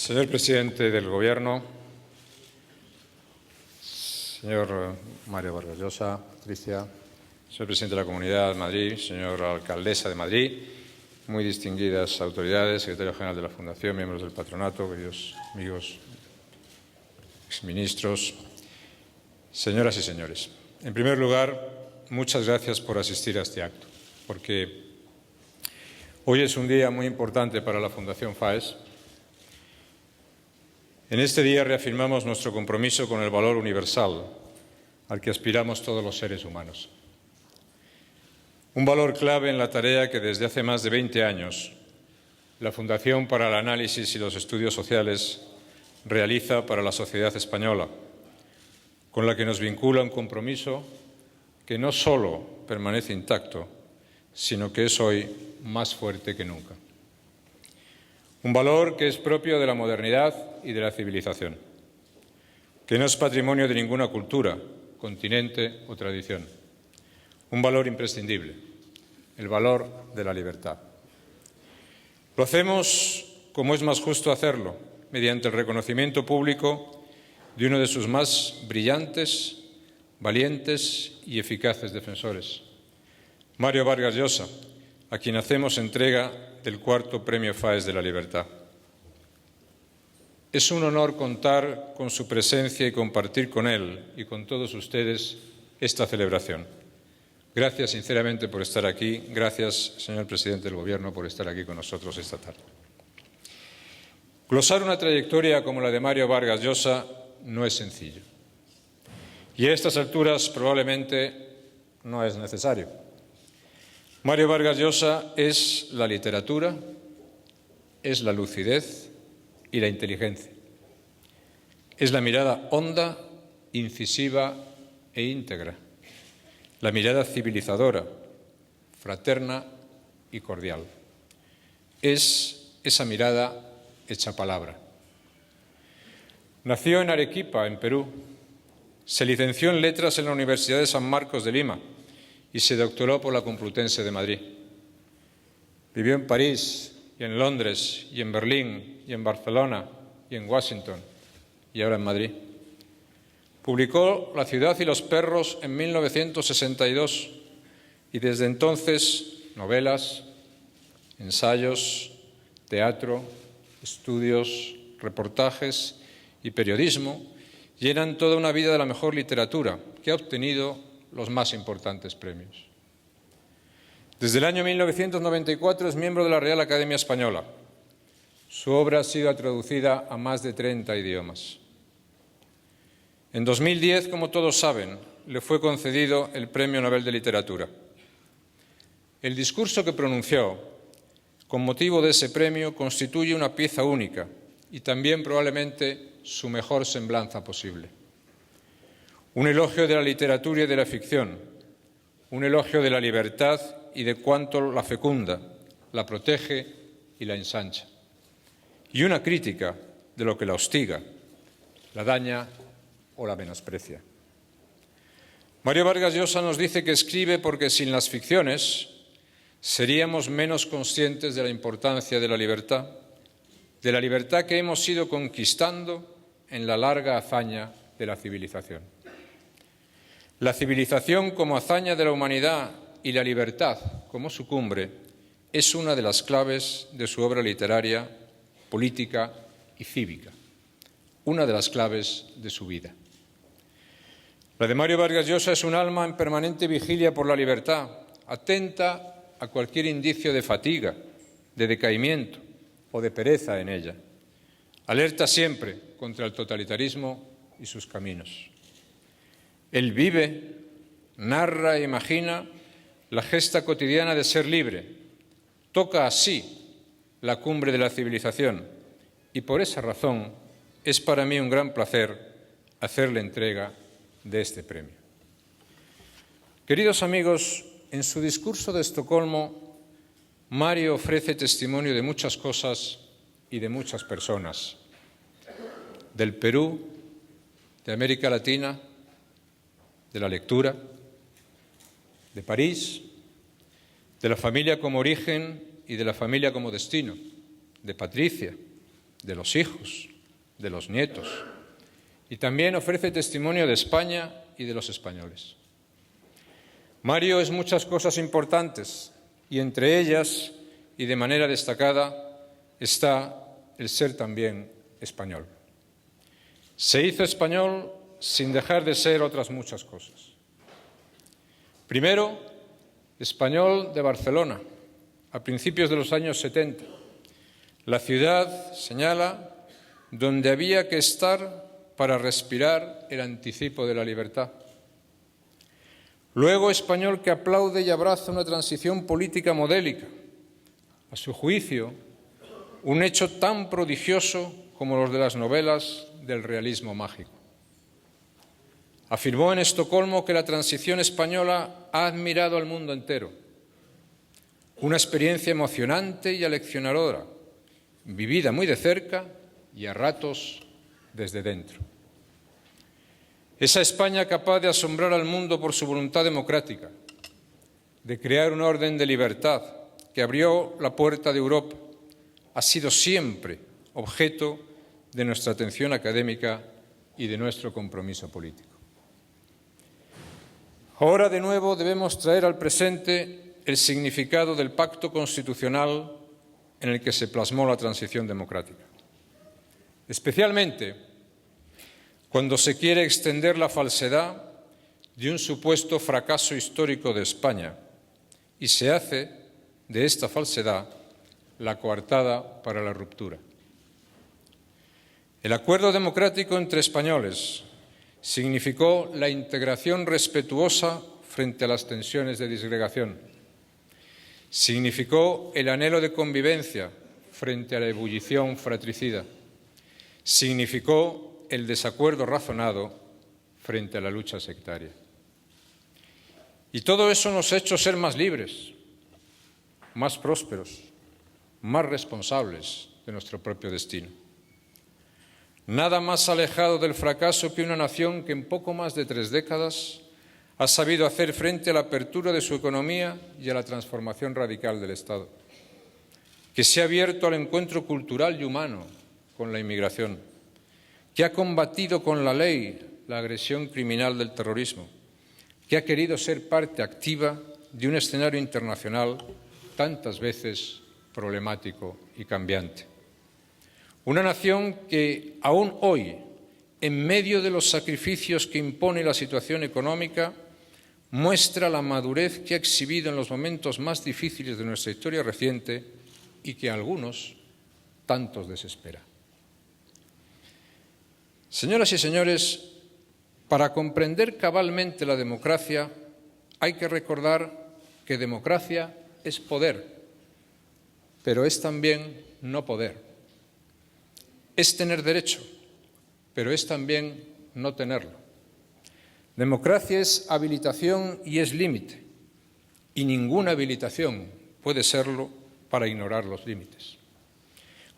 Señor presidente del Gobierno, señor Mario Vargas Llosa, Patricia, señor presidente de la Comunidad de Madrid, señora alcaldesa de Madrid, muy distinguidas autoridades, secretario general de la Fundación, miembros del patronato, queridos amigos, exministros, señoras y señores. En primer lugar, muchas gracias por asistir a este acto, porque hoy es un día muy importante para la Fundación FAES. En este día reafirmamos nuestro compromiso con el valor universal al que aspiramos todos los seres humanos. Un valor clave en la tarea que desde hace más de 20 años la Fundación para el Análisis y los Estudios Sociales realiza para la sociedad española, con la que nos vincula un compromiso que no solo permanece intacto, sino que es hoy más fuerte que nunca. Un valor que es propio de la modernidad y de la civilización, que no es patrimonio de ninguna cultura, continente o tradición. Un valor imprescindible, el valor de la libertad. Lo hacemos como es más justo hacerlo, mediante el reconocimiento público de uno de sus más brillantes, valientes y eficaces defensores, Mario Vargas Llosa, a quien hacemos entrega del cuarto Premio FAES de la Libertad. Es un honor contar con su presencia y compartir con él y con todos ustedes esta celebración. Gracias sinceramente por estar aquí. Gracias, señor presidente del Gobierno, por estar aquí con nosotros esta tarde. Glosar una trayectoria como la de Mario Vargas Llosa no es sencillo. Y a estas alturas probablemente no es necesario. Mario Vargas Llosa es la literatura, es la lucidez y la inteligencia. Es la mirada honda, incisiva e íntegra. La mirada civilizadora, fraterna y cordial. Es esa mirada hecha palabra. Nació en Arequipa, en Perú. Se licenció en Letras en la Universidad de San Marcos de Lima y se doctoró por la Complutense de Madrid. Vivió en París y en Londres y en Berlín y en Barcelona y en Washington y ahora en Madrid. Publicó La ciudad y los perros en 1962 y desde entonces novelas, ensayos, teatro, estudios, reportajes y periodismo llenan toda una vida de la mejor literatura que ha obtenido los más importantes premios. Desde el año 1994 es miembro de la Real Academia Española. Su obra ha sido traducida a más de 30 idiomas. En 2010, como todos saben, le fue concedido el Premio Nobel de Literatura. El discurso que pronunció con motivo de ese premio constituye una pieza única y también probablemente su mejor semblanza posible. Un elogio de la literatura y de la ficción, un elogio de la libertad y de cuánto la fecunda, la protege y la ensancha. Y una crítica de lo que la hostiga, la daña o la menosprecia. Mario Vargas Llosa nos dice que escribe porque sin las ficciones seríamos menos conscientes de la importancia de la libertad que hemos ido conquistando en la larga hazaña de la civilización. La civilización como hazaña de la humanidad y la libertad como su cumbre es una de las claves de su obra literaria, política y cívica, una de las claves de su vida. La de Mario Vargas Llosa es un alma en permanente vigilia por la libertad, atenta a cualquier indicio de fatiga, de decaimiento o de pereza en ella, alerta siempre contra el totalitarismo y sus caminos. Él vive, narra e imagina la gesta cotidiana de ser libre, toca así la cumbre de la civilización y por esa razón es para mí un gran placer hacerle entrega de este premio. Queridos amigos, en su discurso de Estocolmo, Mario ofrece testimonio de muchas cosas y de muchas personas, del Perú, de América Latina, de la lectura, de París, de la familia como origen y de la familia como destino, de Patricia, de los hijos, de los nietos, y también ofrece testimonio de España y de los españoles. Mario es muchas cosas importantes, y entre ellas, y de manera destacada, está el ser también español. Se hizo español sin dejar de ser otras muchas cosas. Primero, español de Barcelona, a principios de los años 70. La ciudad, señala, donde había que estar para respirar el anticipo de la libertad. Luego, español que aplaude y abraza una transición política modélica. A su juicio, un hecho tan prodigioso como los de las novelas del realismo mágico. Afirmó en Estocolmo que la transición española ha admirado al mundo entero. Una experiencia emocionante y aleccionadora, vivida muy de cerca y a ratos desde dentro. Esa España capaz de asombrar al mundo por su voluntad democrática, de crear un orden de libertad que abrió la puerta de Europa, ha sido siempre objeto de nuestra atención académica y de nuestro compromiso político. Ahora, de nuevo, debemos traer al presente el significado del pacto constitucional en el que se plasmó la transición democrática. Especialmente cuando se quiere extender la falsedad de un supuesto fracaso histórico de España y se hace de esta falsedad la coartada para la ruptura. El acuerdo democrático entre españoles significó la integración respetuosa frente a las tensiones de disgregación. Significó el anhelo de convivencia frente a la ebullición fratricida. Significó el desacuerdo razonado frente a la lucha sectaria. Y todo eso nos ha hecho ser más libres, más prósperos, más responsables de nuestro propio destino. Nada más alejado del fracaso que una nación que en poco más de 3 décadas ha sabido hacer frente a la apertura de su economía y a la transformación radical del Estado, que se ha abierto al encuentro cultural y humano con la inmigración, que ha combatido con la ley la agresión criminal del terrorismo, que ha querido ser parte activa de un escenario internacional tantas veces problemático y cambiante. Una nación que, aún hoy, en medio de los sacrificios que impone la situación económica, muestra la madurez que ha exhibido en los momentos más difíciles de nuestra historia reciente y que a algunos tantos desespera. Señoras y señores, para comprender cabalmente la democracia hay que recordar que democracia es poder, pero es también no poder. Es tener derecho, pero es también no tenerlo. Democracia es habilitación y es límite, y ninguna habilitación puede serlo para ignorar los límites.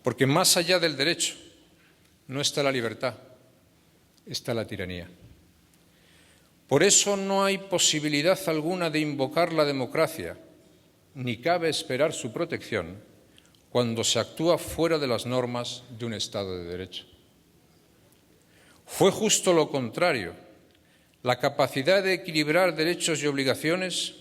Porque más allá del derecho no está la libertad, está la tiranía. Por eso no hay posibilidad alguna de invocar la democracia, ni cabe esperar su protección cuando se actúa fuera de las normas de un Estado de Derecho. Fue justo lo contrario, la capacidad de equilibrar derechos y obligaciones,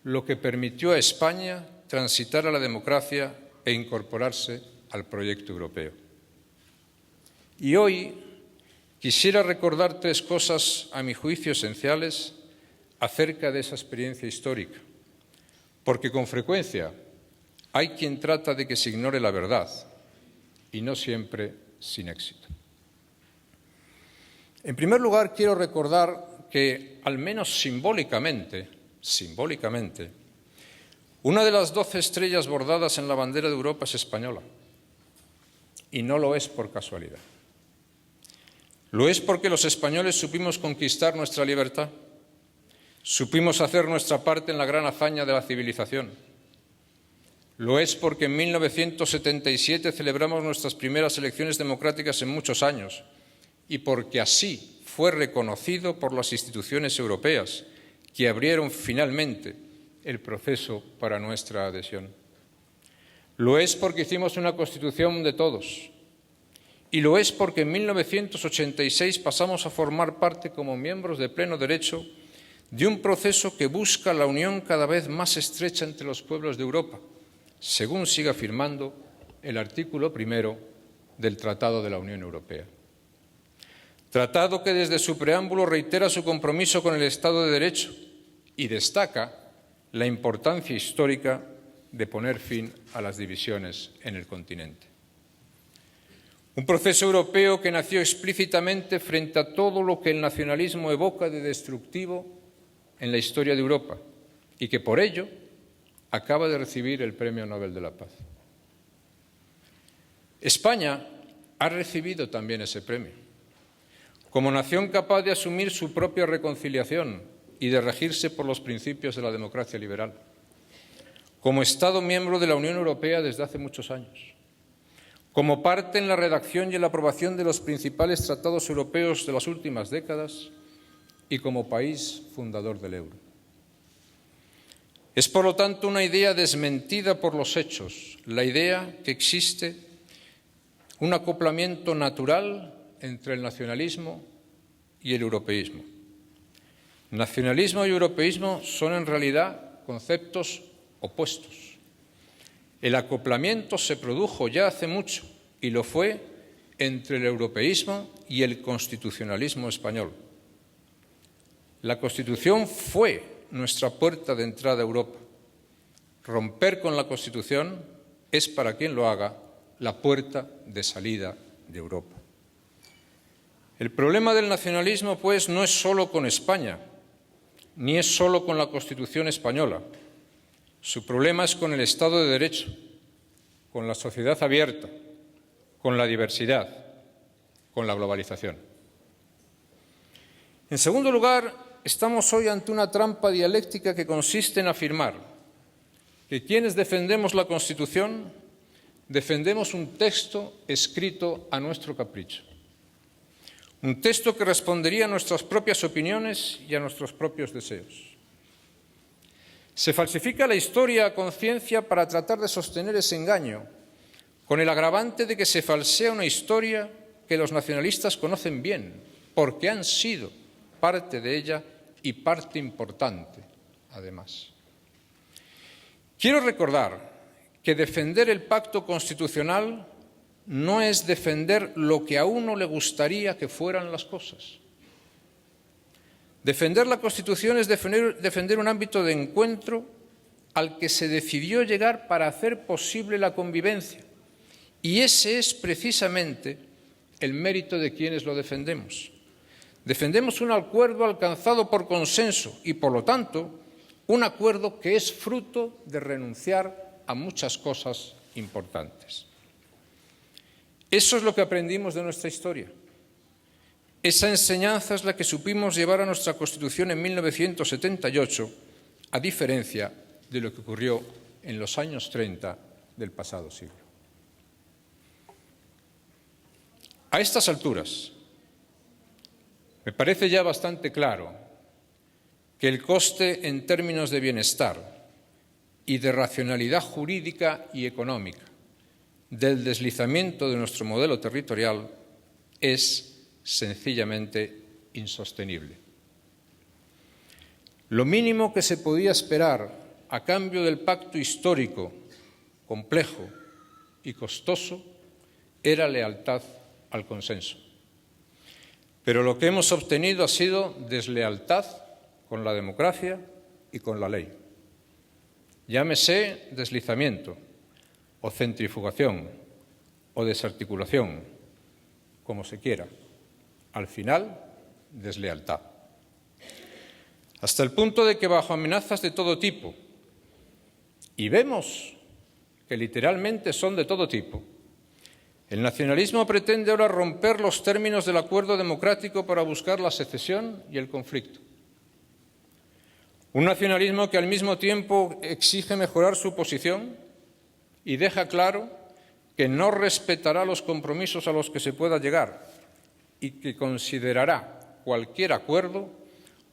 lo que permitió a España transitar a la democracia e incorporarse al proyecto europeo. Y hoy quisiera recordar 3 cosas, a mi juicio, esenciales acerca de esa experiencia histórica, porque con frecuencia hay quien trata de que se ignore la verdad, y no siempre sin éxito. En primer lugar, quiero recordar que, al menos simbólicamente, una de las 12 estrellas bordadas en la bandera de Europa es española, y no lo es por casualidad. Lo es porque los españoles supimos conquistar nuestra libertad, supimos hacer nuestra parte en la gran hazaña de la civilización. Lo es porque en 1977 celebramos nuestras primeras elecciones democráticas en muchos años y porque así fue reconocido por las instituciones europeas que abrieron finalmente el proceso para nuestra adhesión. Lo es porque hicimos una Constitución de todos, Y lo es porque en 1986 pasamos a formar parte como miembros de pleno derecho de un proceso que busca la unión cada vez más estrecha entre los pueblos de Europa, según sigue afirmando el artículo 1 del Tratado de la Unión Europea. Tratado que desde su preámbulo reitera su compromiso con el Estado de Derecho y destaca la importancia histórica de poner fin a las divisiones en el continente. Un proceso europeo que nació explícitamente frente a todo lo que el nacionalismo evoca de destructivo en la historia de Europa y que por ello acaba de recibir el Premio Nobel de la Paz. España ha recibido también ese premio, como nación capaz de asumir su propia reconciliación y de regirse por los principios de la democracia liberal, como Estado miembro de la Unión Europea desde hace muchos años, como parte en la redacción y en la aprobación de los principales tratados europeos de las últimas décadas y como país fundador del euro. Es, por lo tanto, una idea desmentida por los hechos, la idea que existe un acoplamiento natural entre el nacionalismo y el europeísmo. Nacionalismo y europeísmo son en realidad conceptos opuestos. El acoplamiento se produjo ya hace mucho y lo fue entre el europeísmo y el constitucionalismo español. La Constitución fue nuestra puerta de entrada a Europa. Romper con la Constitución es, para quien lo haga, la puerta de salida de Europa. El problema del nacionalismo, pues, no es solo con España, ni es solo con la Constitución española. Su problema es con el Estado de Derecho, con la sociedad abierta, con la diversidad, con la globalización. En segundo lugar, estamos hoy ante una trampa dialéctica que consiste en afirmar que quienes defendemos la Constitución defendemos un texto escrito a nuestro capricho, un texto que respondería a nuestras propias opiniones y a nuestros propios deseos. Se falsifica la historia a conciencia para tratar de sostener ese engaño, con el agravante de que se falsea una historia que los nacionalistas conocen bien, porque han sido parte de ella y parte importante, además. Quiero recordar que defender el pacto constitucional no es defender lo que a uno le gustaría que fueran las cosas. Defender la Constitución es defender un ámbito de encuentro al que se decidió llegar para hacer posible la convivencia. Y ese es precisamente el mérito de quienes lo defendemos. Defendemos un acuerdo alcanzado por consenso y, por lo tanto, un acuerdo que es fruto de renunciar a muchas cosas importantes. Eso es lo que aprendimos de nuestra historia. Esa enseñanza es la que supimos llevar a nuestra Constitución en 1978, a diferencia de lo que ocurrió en los años 30 del pasado siglo. A estas alturas, me parece ya bastante claro que el coste en términos de bienestar y de racionalidad jurídica y económica del deslizamiento de nuestro modelo territorial es sencillamente insostenible. Lo mínimo que se podía esperar a cambio del pacto histórico, complejo y costoso, era lealtad al consenso. Pero lo que hemos obtenido ha sido deslealtad con la democracia y con la ley. Llámese deslizamiento, o centrifugación, o desarticulación, como se quiera. Al final, deslealtad. Hasta el punto de que bajo amenazas de todo tipo, y vemos que literalmente son de todo tipo, el nacionalismo pretende ahora romper los términos del acuerdo democrático para buscar la secesión y el conflicto. Un nacionalismo que al mismo tiempo exige mejorar su posición y deja claro que no respetará los compromisos a los que se pueda llegar y que considerará cualquier acuerdo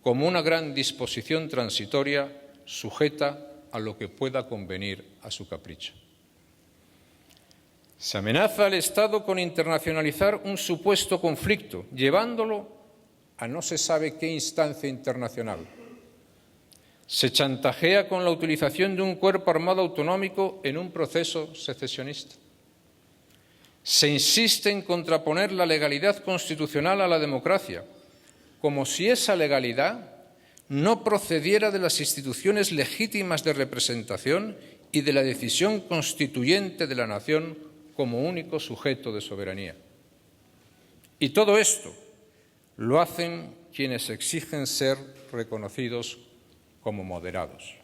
como una gran disposición transitoria sujeta a lo que pueda convenir a su capricho. Se amenaza al Estado con internacionalizar un supuesto conflicto, llevándolo a no se sabe qué instancia internacional. Se chantajea con la utilización de un cuerpo armado autonómico en un proceso secesionista. Se insiste en contraponer la legalidad constitucional a la democracia, como si esa legalidad no procediera de las instituciones legítimas de representación y de la decisión constituyente de la nación como único sujeto de soberanía. Y todo esto lo hacen quienes exigen ser reconocidos como moderados.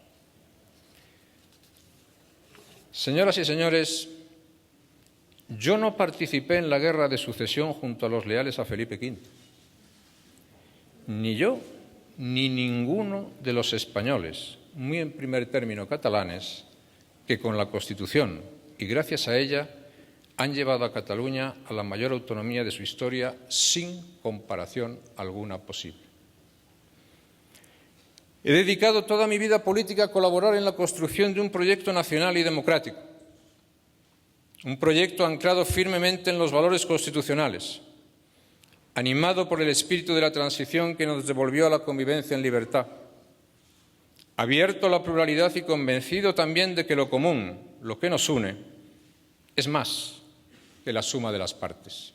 Señoras y señores, yo no participé en la guerra de sucesión junto a los leales a Felipe V. Ni yo ni ninguno de los españoles, muy en primer término catalanes, que con la Constitución y gracias a ella han llevado a Cataluña a la mayor autonomía de su historia sin comparación alguna posible. He dedicado toda mi vida política a colaborar en la construcción de un proyecto nacional y democrático, un proyecto anclado firmemente en los valores constitucionales, animado por el espíritu de la transición que nos devolvió a la convivencia en libertad, abierto a la pluralidad y convencido también de que lo común, lo que nos une, es más que la suma de las partes.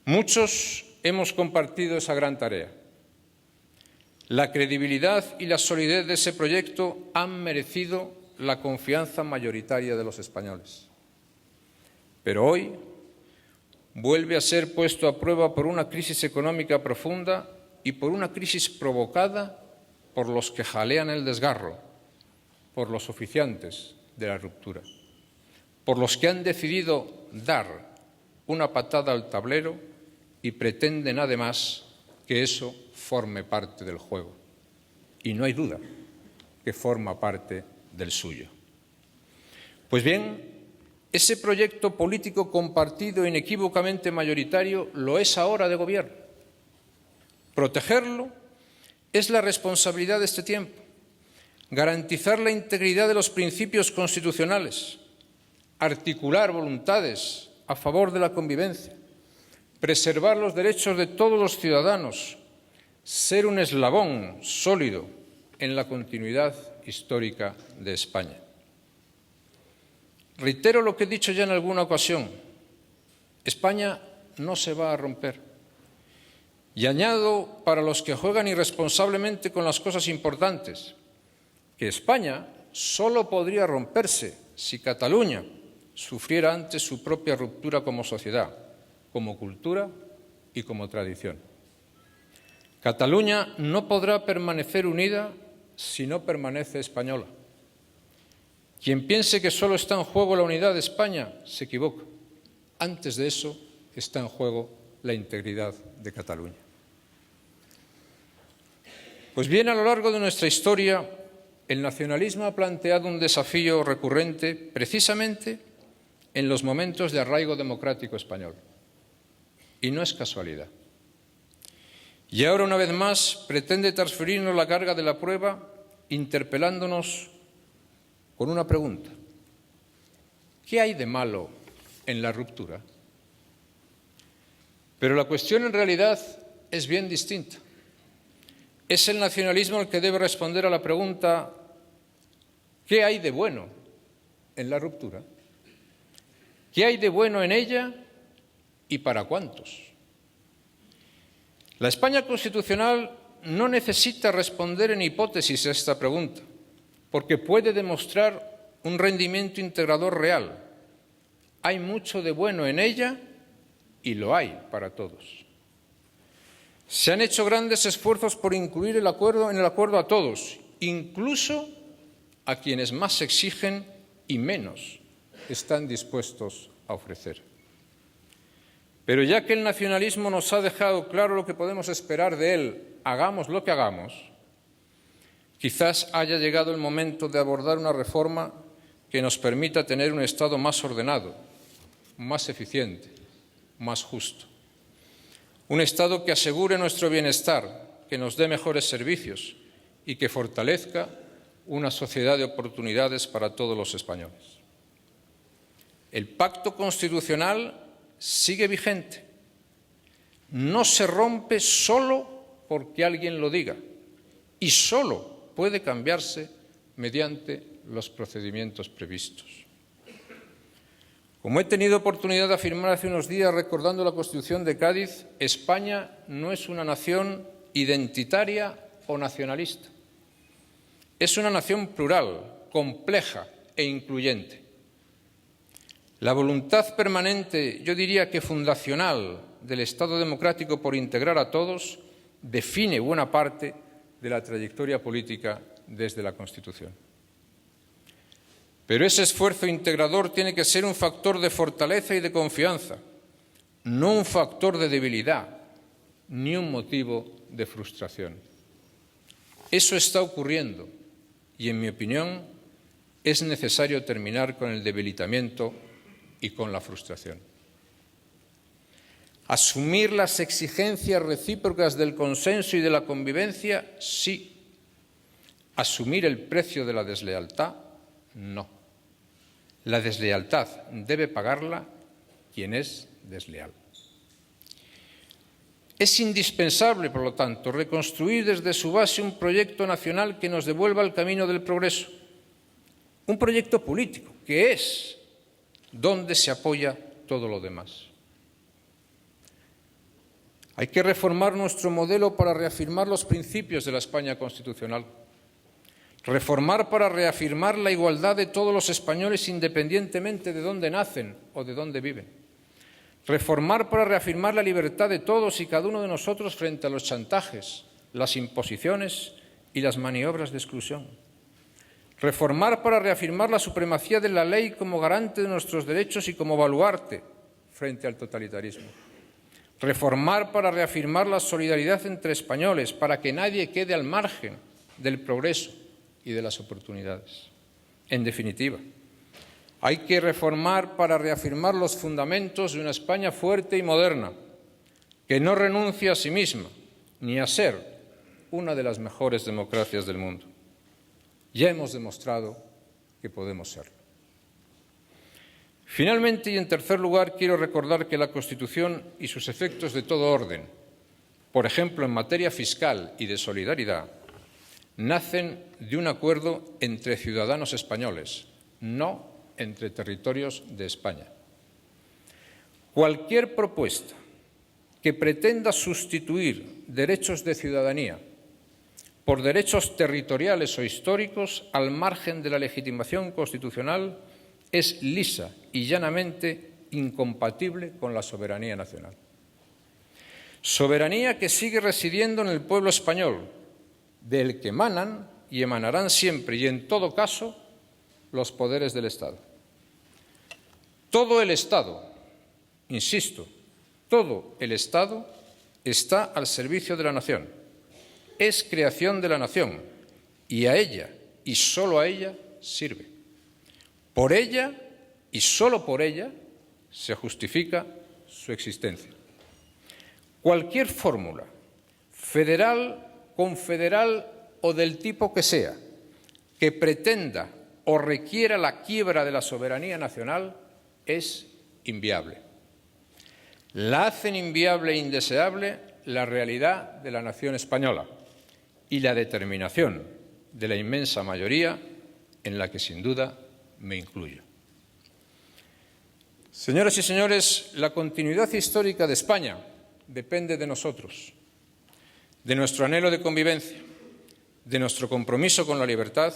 Muchos hemos compartido esa gran tarea. La credibilidad y la solidez de ese proyecto han merecido la confianza mayoritaria de los españoles. Pero hoy vuelve a ser puesto a prueba por una crisis económica profunda y por una crisis provocada por los que jalean el desgarro, por los oficiantes de la ruptura, por los que han decidido dar una patada al tablero y pretenden además que eso forme parte del juego. Y no hay duda que forma parte del suyo. Pues bien, ese proyecto político compartido e inequívocamente mayoritario lo es ahora de gobierno. Protegerlo es la responsabilidad de este tiempo. Garantizar la integridad de los principios constitucionales, articular voluntades a favor de la convivencia, preservar los derechos de todos los ciudadanos, ser un eslabón sólido en la continuidad histórica de España. Reitero lo que he dicho ya en alguna ocasión. España no se va a romper. Y añado, para los que juegan irresponsablemente con las cosas importantes, que España solo podría romperse si Cataluña sufriera antes su propia ruptura como sociedad, como cultura y como tradición. Cataluña no podrá permanecer unida si no permanece española. Quien piense que solo está en juego la unidad de España se equivoca. Antes de eso está en juego la integridad de Cataluña. Pues bien, a lo largo de nuestra historia, el nacionalismo ha planteado un desafío recurrente precisamente en los momentos de arraigo democrático español. Y no es casualidad. Y ahora, una vez más, pretende transferirnos la carga de la prueba interpelándonos con una pregunta. ¿Qué hay de malo en la ruptura? Pero la cuestión en realidad es bien distinta. Es el nacionalismo el que debe responder a la pregunta ¿qué hay de bueno en la ruptura? ¿Qué hay de bueno en ella y para cuántos? La España constitucional no necesita responder en hipótesis a esta pregunta, porque puede demostrar un rendimiento integrador real. Hay mucho de bueno en ella y lo hay para todos. Se han hecho grandes esfuerzos por incluir en el acuerdo a todos, incluso a quienes más exigen y menos están dispuestos a ofrecer. Pero ya que el nacionalismo nos ha dejado claro lo que podemos esperar de él, hagamos lo que hagamos, quizás haya llegado el momento de abordar una reforma que nos permita tener un Estado más ordenado, más eficiente, más justo. Un Estado que asegure nuestro bienestar, que nos dé mejores servicios y que fortalezca una sociedad de oportunidades para todos los españoles. El pacto constitucional sigue vigente. No se rompe solo porque alguien lo diga y solo puede cambiarse mediante los procedimientos previstos. Como he tenido oportunidad de afirmar hace unos días recordando la Constitución de Cádiz, España no es una nación identitaria o nacionalista. Es una nación plural, compleja e incluyente. La voluntad permanente, yo diría que fundacional, del Estado democrático por integrar a todos define buena parte de la trayectoria política desde la Constitución. Pero ese esfuerzo integrador tiene que ser un factor de fortaleza y de confianza, no un factor de debilidad ni un motivo de frustración. Eso está ocurriendo y, en mi opinión, es necesario terminar con el debilitamiento y con la frustración. Asumir las exigencias recíprocas del consenso y de la convivencia, sí. Asumir el precio de la deslealtad, no. La deslealtad debe pagarla quien es desleal. Es indispensable, por lo tanto, reconstruir desde su base un proyecto nacional que nos devuelva al camino del progreso. Un proyecto político, que es donde se apoya todo lo demás. Hay que reformar nuestro modelo para reafirmar los principios de la España constitucional. Reformar para reafirmar la igualdad de todos los españoles independientemente de dónde nacen o de dónde viven. Reformar para reafirmar la libertad de todos y cada uno de nosotros frente a los chantajes, las imposiciones y las maniobras de exclusión. Reformar para reafirmar la supremacía de la ley como garante de nuestros derechos y como baluarte frente al totalitarismo. Reformar para reafirmar la solidaridad entre españoles, para que nadie quede al margen del progreso y de las oportunidades. En definitiva, hay que reformar para reafirmar los fundamentos de una España fuerte y moderna, que no renuncia a sí misma ni a ser una de las mejores democracias del mundo. Ya hemos demostrado que podemos serlo. Finalmente, y en tercer lugar, quiero recordar que la Constitución y sus efectos de todo orden, por ejemplo en materia fiscal y de solidaridad, nacen de un acuerdo entre ciudadanos españoles, no entre territorios de España. Cualquier propuesta que pretenda sustituir derechos de ciudadanía por derechos territoriales o históricos al margen de la legitimación constitucional es lisa y llanamente incompatible con la soberanía nacional. Soberanía que sigue residiendo en el pueblo español, del que emanan y emanarán siempre y en todo caso los poderes del Estado. Todo el Estado, insisto, todo el Estado está al servicio de la nación, es creación de la nación y a ella y solo a ella sirve. Por ella y solo por ella se justifica su existencia. Cualquier fórmula, federal, confederal o del tipo que sea, que pretenda o requiera la quiebra de la soberanía nacional es inviable. La hacen inviable e indeseable la realidad de la nación española y la determinación de la inmensa mayoría en la que sin duda me incluyo. Señoras y señores, la continuidad histórica de España depende de nosotros, de nuestro anhelo de convivencia, de nuestro compromiso con la libertad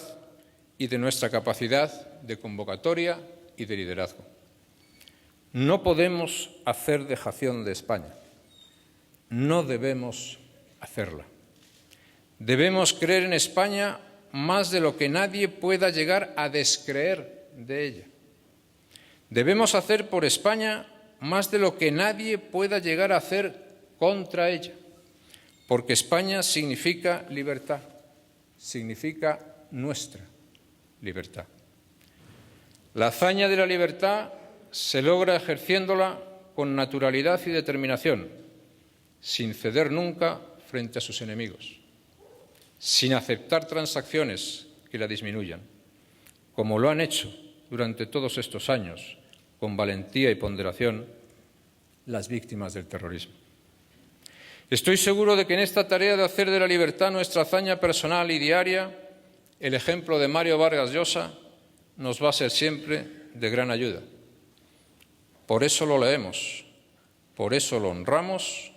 y de nuestra capacidad de convocatoria y de liderazgo. No podemos hacer dejación de España. No debemos hacerla. Debemos creer en España más de lo que nadie pueda llegar a descreer de ella. Debemos hacer por España más de lo que nadie pueda llegar a hacer contra ella, porque España significa libertad, significa nuestra libertad. La hazaña de la libertad se logra ejerciéndola con naturalidad y determinación, sin ceder nunca frente a sus enemigos, sin aceptar transacciones que la disminuyan, como lo han hecho durante todos estos años con valentía y ponderación las víctimas del terrorismo. Estoy seguro de que en esta tarea de hacer de la libertad nuestra hazaña personal y diaria, el ejemplo de Mario Vargas Llosa nos va a ser siempre de gran ayuda. Por eso lo leemos, por eso lo honramos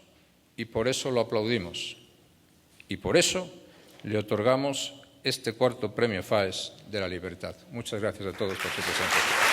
y por eso lo aplaudimos. Y por eso le otorgamos este 4º Premio Faes de la Libertad. Muchas gracias a todos por su presencia.